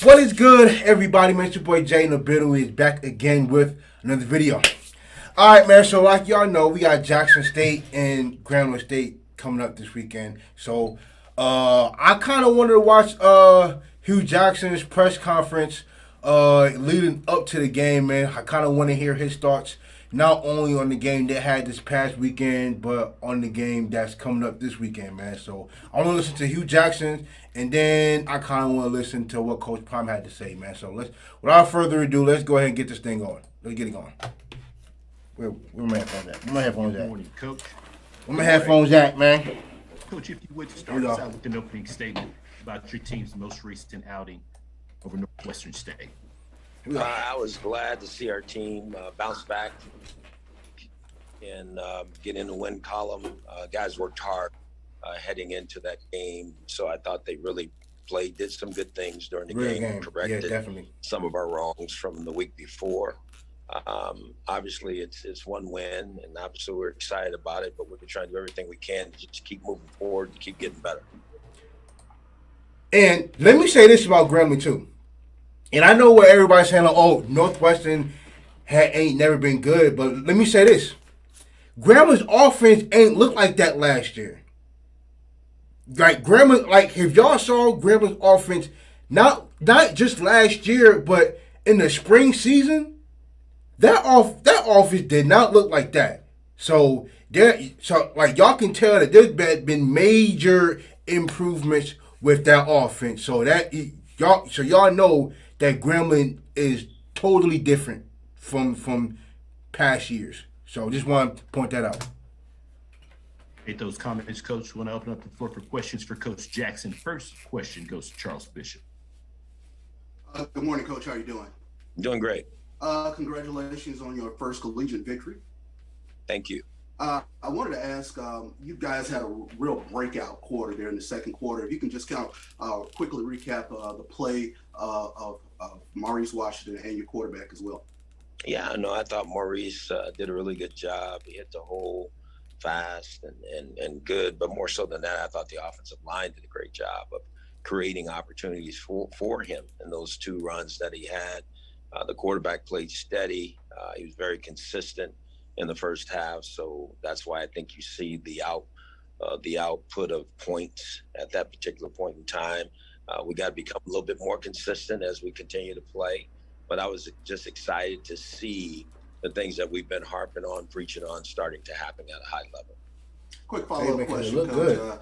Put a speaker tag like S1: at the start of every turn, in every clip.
S1: What is good, everybody? Man, it's your boy Jay in the building. Is back again with another video. All right, man. So, like y'all know, we got Jackson State and Grambling State coming up this weekend. So, I kind of wanted to watch Hugh Jackson's press conference leading up to the game, man. I kind of want to hear his thoughts, not only on the game they had this past weekend, but on the game that's coming up this weekend, man. So I want to listen to Hugh Jackson, and then I kind of want to listen to what Coach Prime had to say, man. So without further ado, let's go ahead and get this thing going. Let's get it going. Where my headphones at? Where my headphones
S2: Good
S1: at?
S2: morning, Coach.
S1: Where my headphones at, man?
S2: Coach, if you would start us out with an opening statement about your team's most recent outing over Northwestern State.
S3: I was glad to see our team bounce back and get in the win column. Guys worked hard heading into that game, so I thought they really did some good things during the game. Corrected some of our wrongs from the week before. Obviously, it's one win, and obviously we're excited about it, but we're trying to do everything we can to just keep moving forward and keep getting better.
S1: And let me say this about Grambling, too. And I know what everybody's saying, like, oh, Northwestern ain't never been good, but let me say this. Grambling's offense ain't looked like that last year. Like, Grambling, like, if y'all saw Grambling's offense, not just last year, but in the spring season, that offense did not look like that. So like y'all can tell that there's been major improvements with that offense. So y'all know that Grambling is totally different from past years. So just want to point that out.
S2: Make those comments, Coach. We want to open up the floor for questions for Coach Jackson. First question goes to Charles Bishop.
S4: Good morning, Coach. How are you doing?
S3: Doing great.
S4: Congratulations on your first collegiate victory.
S3: Thank you.
S4: I wanted to ask, you guys had a real breakout quarter there in the second quarter. If you can just kind of quickly recap the play of Maurice Washington and your quarterback as well.
S3: Yeah, no, I thought Maurice did a really good job. He hit the hole fast and good, but more so than that, I thought the offensive line did a great job of creating opportunities for him in those two runs that he had. The quarterback played steady. He was very consistent in the first half, so that's why I think you see the output of points at that particular point in time. We got to become a little bit more consistent as we continue to play, but I was just excited to see the things that we've been harping on, preaching on, starting to happen at a high level.
S4: Quick follow-up question, Coach.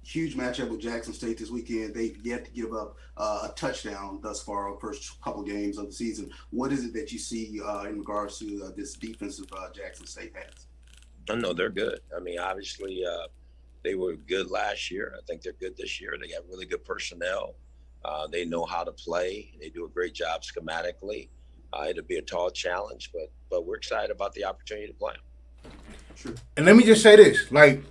S4: Huge matchup with Jackson State this weekend. They've yet to give up a touchdown thus far, first couple games of the season. What is it that you see in regards to this defensive Jackson State has?
S3: I know they're good. I mean, obviously, they were good last year. I think they're good this year. They got really good personnel. They know how to play. They do a great job schematically. It'll be a tall challenge, but we're excited about the opportunity to play them.
S1: Sure. And let me just say this, like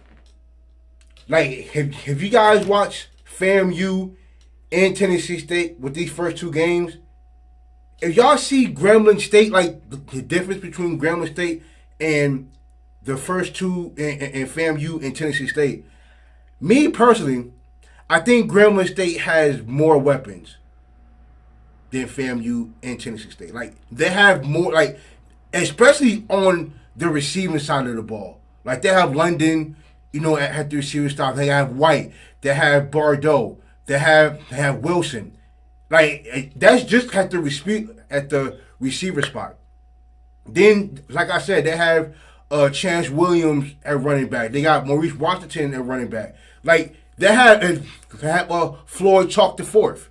S1: have you guys watched FAMU and Tennessee State with these first two games? If y'all see Grambling State, like the difference between Grambling State and the first two and FAMU and Tennessee State, me personally, I think Grambling State has more weapons than FAMU and Tennessee State. Like they have more, like especially on the receiving side of the ball. Like they have London, at the receiver stop. They have White. They have Bordeaux. They have Wilson. Like that's just at the receiver spot. Then, like I said, they have Chance Williams at running back. They got Maurice Washington at running back. Like they have Floyd Chalk the fourth.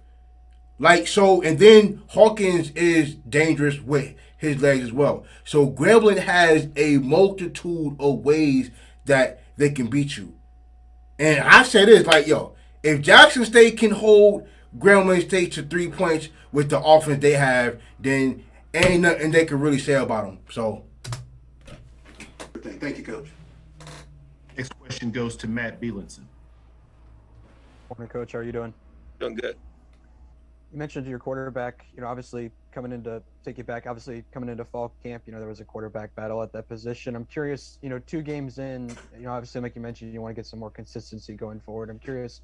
S1: Like so, and then Hawkins is dangerous with his legs as well. So Grambling has a multitude of ways that they can beat you. And I say this, like, if Jackson State can hold Grambling State to 3 points with the offense they have, then ain't nothing they can really say about them. So,
S4: thank you, Coach.
S2: Next question goes to Matt Bielenson.
S5: Morning, Coach. How are you doing?
S3: Doing good.
S5: You mentioned your quarterback, obviously coming into fall camp, there was a quarterback battle at that position. I'm curious, 2 games in, obviously, like you mentioned, you want to get some more consistency going forward. I'm curious,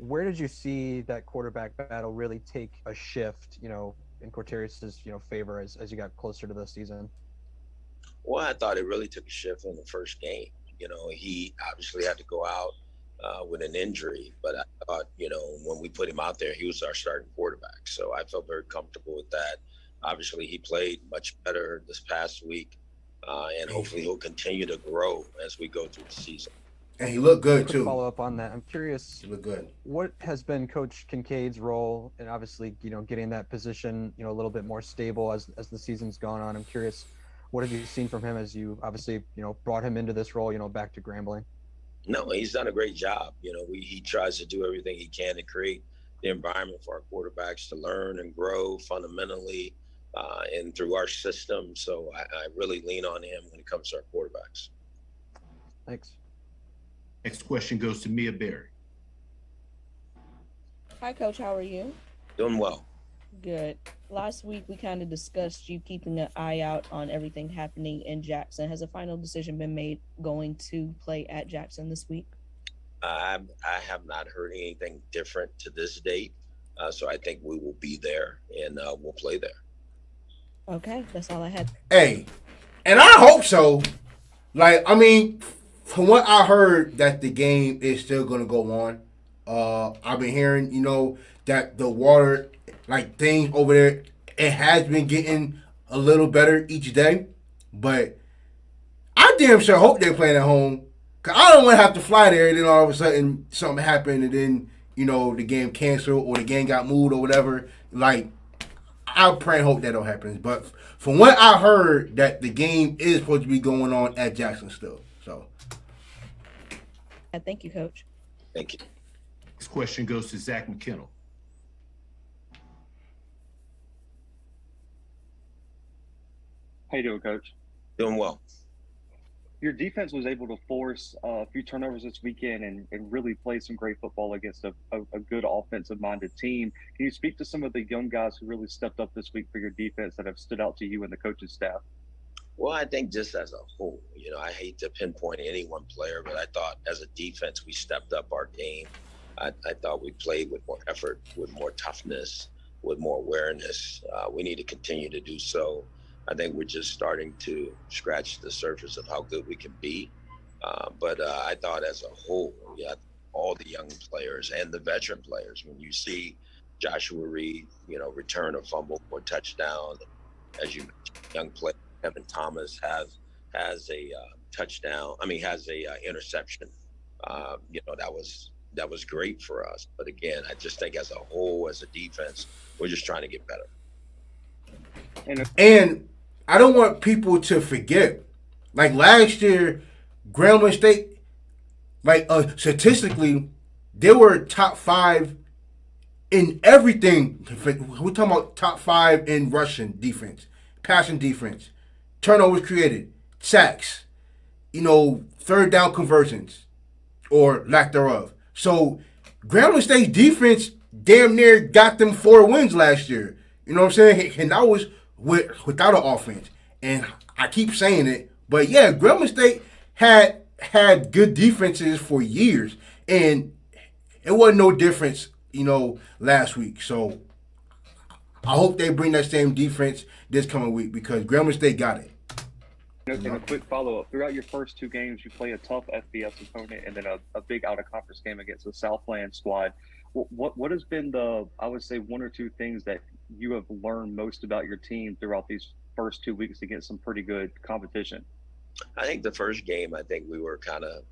S5: Where did you see that quarterback battle really take a shift, in Quaterius's, favor as you got closer to the season?
S3: Well, I thought it really took a shift in the first game. He obviously had to go out with an injury, but I thought, when we put him out there, he was our starting quarterback. So I felt very comfortable with that. Obviously, he played much better this past week, and hopefully he'll continue to grow as we go through the season.
S1: And he looked good, too.
S5: Follow up on that. I'm curious,
S1: he looked good.
S5: What has been Coach Kincaid's role in obviously, getting that position, a little bit more stable as the season's gone on? I'm curious, what have you seen from him as you obviously, brought him into this role, back to Grambling?
S3: No, he's done a great job. He tries to do everything he can to create the environment for our quarterbacks to learn and grow fundamentally and through our system. So I really lean on him when it comes to our quarterbacks.
S5: Thanks.
S2: Next question goes to Mia Berry.
S6: Hi, Coach. How are you?
S3: Doing well.
S6: Good. Last week, we kind of discussed you keeping an eye out on everything happening in Jackson. Has a final decision been made going to play at Jackson this week?
S3: I have not heard anything different to this date. So I think we will be there and we'll play there.
S6: Okay, that's all I had.
S1: Hey, and I hope so. From what I heard, that the game is still going to go on. I've been hearing, that the water, things over there, it has been getting a little better each day. But I damn sure hope they're playing at home. Because I don't want to have to fly there and then all of a sudden something happened and then, the game canceled or the game got moved or whatever. I pray and hope that don't happen. But from what I heard, that the game is supposed to be going on at Jackson still. So.
S6: Thank you, Coach.
S3: Thank you.
S2: Next question goes to Zach McKinnell.
S7: How you doing, Coach?
S3: Doing well.
S7: Your defense was able to force a few turnovers this weekend and really play some great football against a good offensive-minded team. Can you speak to some of the young guys who really stepped up this week for your defense that have stood out to you and the coaching staff?
S3: Well, I think just as a whole, I hate to pinpoint any one player, but I thought as a defense, we stepped up our game. I thought we played with more effort, with more toughness, with more awareness. We need to continue to do so. I think we're just starting to scratch the surface of how good we can be. But I thought as a whole, we had all the young players and the veteran players. When you see Joshua Reed, return a fumble for a touchdown, as you mentioned, young player, Kevin Thomas has a touchdown. Has a interception. That was great for us. But again, I just think as a whole, as a defense, we're just trying to get better.
S1: And I don't want people to forget, last year, Grambling State, statistically, they were top 5 in everything. We're talking about top 5 in rushing defense, passing defense, turnovers created, sacks, third down conversions, or lack thereof. So Grambling State's defense damn near got them 4 wins last year. You know what I'm saying? And that was without an offense. And I keep saying it, but yeah, Grambling State had good defenses for years, and it wasn't no difference, last week. So I hope they bring that same defense this coming week because Grambling State got it.
S7: And a quick follow-up. Throughout your first 2 games, you play a tough FBS opponent and then a big out-of-conference game against the Southland squad. What has been I would say, 1 or 2 things that you have learned most about your team throughout these first 2 weeks against some pretty good competition?
S3: I think the first game, we were kind of,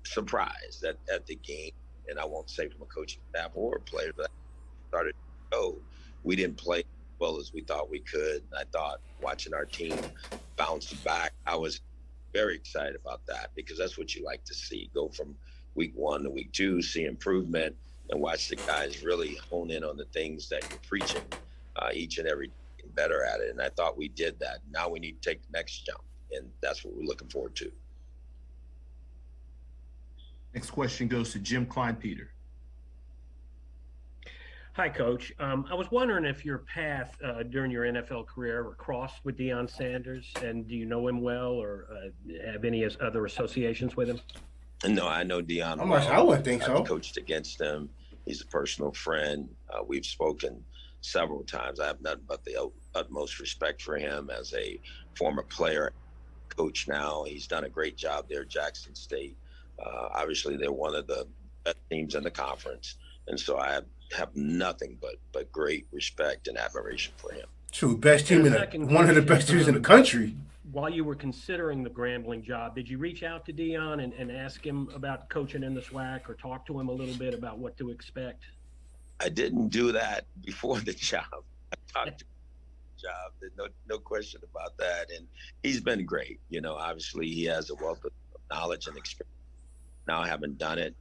S3: surprised at the game. And I won't say from a coaching staff or a player, but started we didn't play as well as we thought we could. I thought watching our team bounce back, I was very excited about that because that's what you like to see. Go from week 1 to week 2, see improvement, and watch the guys really hone in on the things that you're preaching each and every day, better at it. And I thought we did that. Now we need to take the next jump, and that's what we're looking forward to.
S2: Next question goes to Jim Kleinpeter.
S8: Hi, Coach. I was wondering if your path during your NFL career ever crossed with Deion Sanders, and do you know him well or have any other associations with him?
S3: No, I know Deion
S1: I
S3: well.
S1: wouldn't think so.
S3: I've coached against him. He's a personal friend. We've spoken several times. I have nothing but the utmost respect for him as a former player, coach now. He's done a great job there at Jackson State. Obviously, they're one of the best teams in the conference. And so I have nothing but great respect and admiration for him.
S1: True, best team one of the best teams in the country.
S8: While you were considering the Grambling job, did you reach out to Deion and ask him about coaching in the SWAC or talk to him a little bit about what to expect?
S3: I didn't do that before the job. I talked to him about the job. There's no question about that. And he's been great. Obviously he has a wealth of knowledge and experience. Now I haven't done it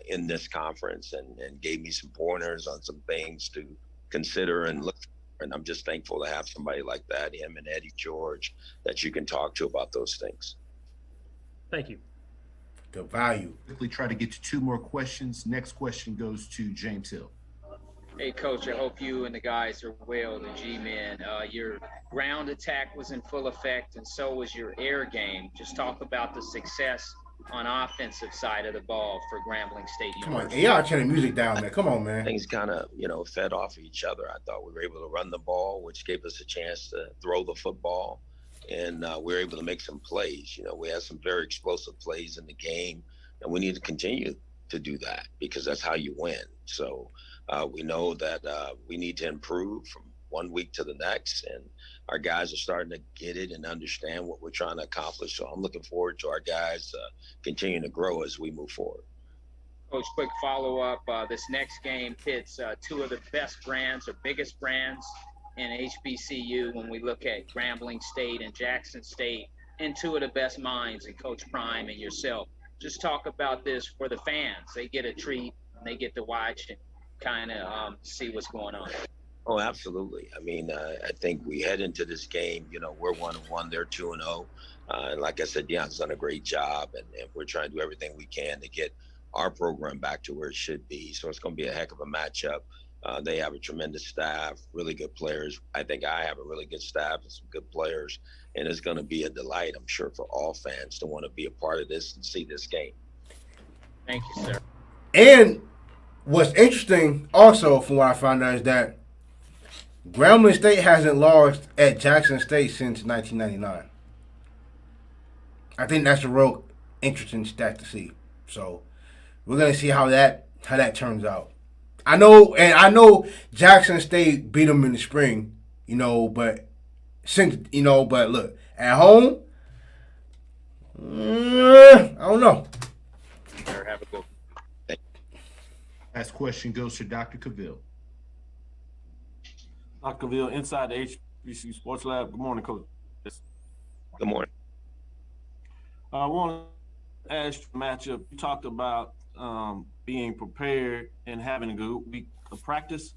S3: in this conference and gave me some pointers on some things to consider and look for. And I'm just thankful to have somebody like that, him and Eddie George, that you can talk to about those things.
S8: Thank you.
S1: The value.
S2: Quickly try to get to 2 more questions. Next question goes to James Hill.
S9: Hey, Coach, I hope you and the guys are well, the G-Men. Your ground attack was in full effect, and so was your air game. Just talk about the success on offensive side of the ball for Grambling State University.
S1: Come on, y'all turn the music down, man. Come on, man.
S3: Things kind of, fed off of each other. I thought we were able to run the ball, which gave us a chance to throw the football, and we were able to make some plays. We had some very explosive plays in the game, and we need to continue to do that because that's how you win. So we know that we need to improve from one week to the next, and our guys are starting to get it and understand what we're trying to accomplish. So I'm looking forward to our guys continuing to grow as we move forward.
S9: Coach, quick follow-up. This next game pits 2 of the best brands or biggest brands in HBCU when we look at Grambling State and Jackson State, and 2 of the best minds in Coach Prime and yourself. Just talk about this for the fans. They get a treat, and they get to watch and kind of see what's going on.
S3: Oh, absolutely. I mean, I think we head into this game, we're 1-1, they're 2-0. And like I said, Deion's done a great job, and we're trying to do everything we can to get our program back to where it should be. So it's going to be a heck of a matchup. They have a tremendous staff, really good players. I think I have a really good staff and some good players. And it's going to be a delight, I'm sure, for all fans to want to be a part of this and see this game.
S9: Thank you, sir.
S1: And what's interesting also from what I found out is that Grambling State hasn't lost at Jackson State since 1999. I think that's a real interesting stat to see. So we're gonna see how that turns out. I know Jackson State beat them in the spring, but but look, at home, I don't know.
S9: Have a good one.
S2: Last question goes to Dr. Cavill.
S10: Dr. Cavill, inside the HBCU Sports Lab. Good morning, Coach.
S3: Good morning.
S10: I want to ask you a matchup. You talked about being prepared and having a good week of practice.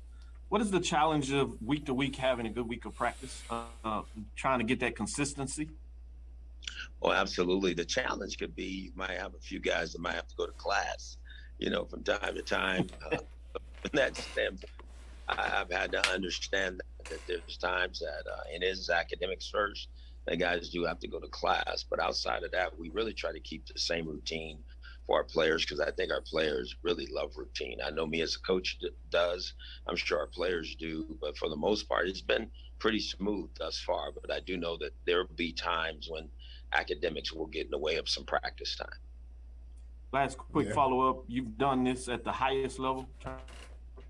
S10: What is the challenge of week to week having a good week of practice, trying to get that consistency?
S3: Well, absolutely. The challenge could be you might have a few guys that might have to go to class, from time to time. From that standpoint, I've had to understand that there's times that it is academics first. The guys do have to go to class, but outside of that, we really try to keep the same routine for our players because I think our players really love routine. I know me as a coach does. I'm sure our players do, but for the most part, it's been pretty smooth thus far. But I do know that there will be times when academics will get in the way of some practice time.
S10: Last quick follow-up. You've done this at the highest level.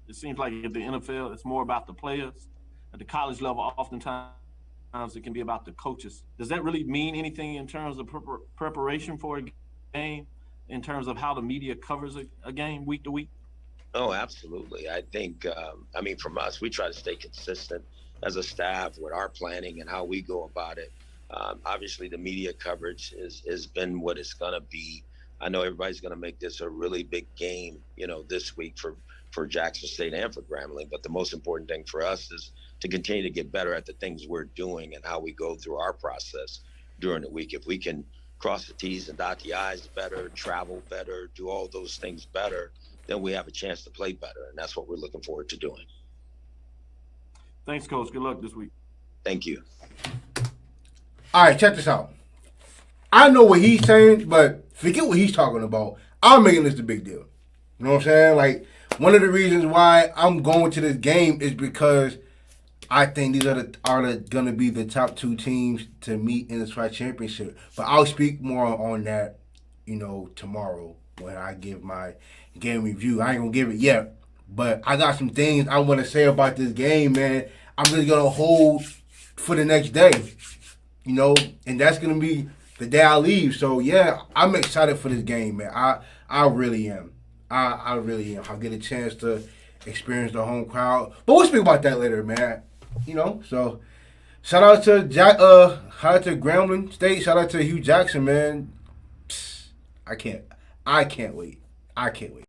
S10: It seems like at the NFL, it's more about the players. At the college level, oftentimes it can be about the coaches. Does that really mean anything in terms of preparation for a game, in terms of how the media covers a game week to week?
S3: Oh, absolutely. I think, from us, we try to stay consistent as a staff with our planning and how we go about it. Obviously, the media coverage has been what it's going to be. I know everybody's going to make this a really big game, this week for Jackson State and for Grambling. But the most important thing for us is to continue to get better at the things we're doing and how we go through our process during the week. If we can cross the T's and dot the I's better, travel better, do all those things better, then we have a chance to play better. And that's what we're looking forward to doing.
S10: Thanks, Coach. Good luck this week.
S3: Thank you.
S1: All right, check this out. I know what he's saying, but forget what he's talking about. I'm making this a big deal. You know what I'm saying? Like, one of the reasons why I'm going to this game is because I think these are going to be the top 2 teams to meet in the SWAC championship. But I'll speak more on that, tomorrow when I give my game review. I ain't going to give it yet, but I got some things I want to say about this game, man. I'm just going to hold for the next day, and that's going to be the day I leave. So, yeah, I'm excited for this game, man. I really am. I really am. I'll get a chance to experience the home crowd. But we'll speak about that later, man. So shout out to Grambling State. Shout out to Hugh Jackson, man. I can't wait.